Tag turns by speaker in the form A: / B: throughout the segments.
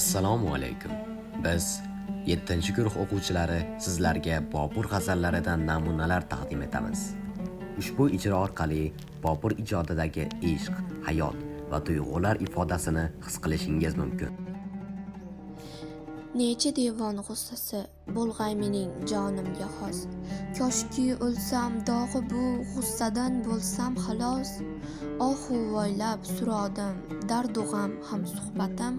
A: Assalomu alaykum. Biz 7-guruh o'quvchilari sizlarga Bobur g'azallaridan namunalar taqdim etamiz. Ushbu ijro orqali Bobur ijodidagi ishq, hayot va tuyg'ular ifodasini his qilishingiz mumkin.
B: Necha devon g'ussasi bo'lg'ay mening jonimga xos. Koshki o'lsam dog'i bu g'ussadan bo'lsam xalos. Ohu voylab surodim, dardu g'am ham suhbatim.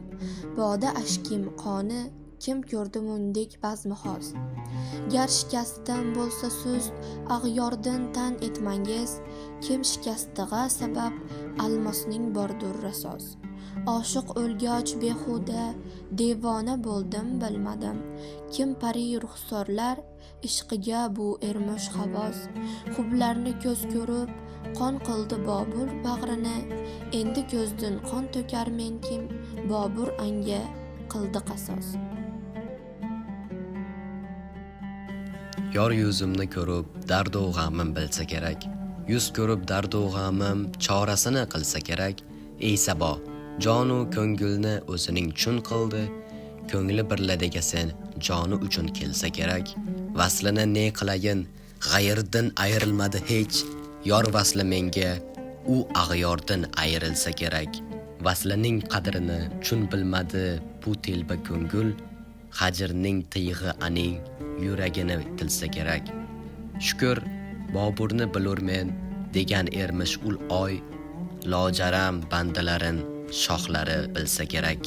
B: Boda ashkim qoni, kim ko'rdi mundek bazmi xos. Gar shikastim bo'lsa sust, ag'yordan tan etmangiz. Kim shikastig'a sabab almosning bordur rasos. Oshiq o'lgach behuda, devona bo'ldim bilmadim. Kim pari ruxsorlar, ishqiga bu ermish havos. Hublarni ko'z ko'rib, qon qildi Bobur bag'rini. Endi ko'zdan qon to'kar men kim, Bobur anga qildi qasos.
A: Yor yuzimni ko'rib, dardu g'amim bilsa kerak. Yuz ko'rib dardu g'amim chorasini qilsa kerak. Ey Sabo, jonu ko'ngilni o'zining chun qildi. Ko'ngli birladegasin joni uchun kelsa kerak. Vaslini ne qilayin, g'ayirdan ayrilmadi hech. Yor vasli menga, u ag'yordan ayrilsa kerak. Vaslining qadrini chun bilmadi bu telba ko'ngil. Hajrning tiyig'i aning yuragini tilsa kerak. Shukr, Boburni bilurmen degan ermish ul oy. Lojaram bandalarin shohlari bilsa kerak.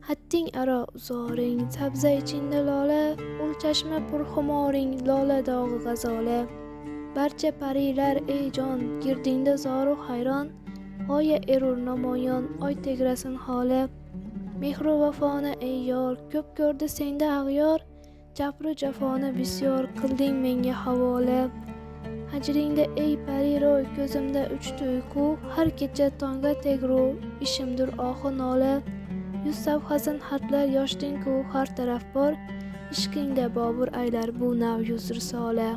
C: Hatting aro uzoring, sabza ichinda lola, ul chashma purxumoring, lola dog'i g'azoli. Barcha parilar ey jon, girdingda zoru hayron, oya erur namoyon, oy tegrasin holi. Mehru vafoni ey yor, ko'p ko'rdi senda ag'yor, jabru jafoni bisyor qilding menga havola. Hajringda ey pariroy, ko'zimda uchdi uyqu, har kecha tonga tegru, ishimdir oxu nola. Yuz safhasin xatlar yoshding-ku har taraf bor, ishqingda Bobur aylar bu nav yuz risola.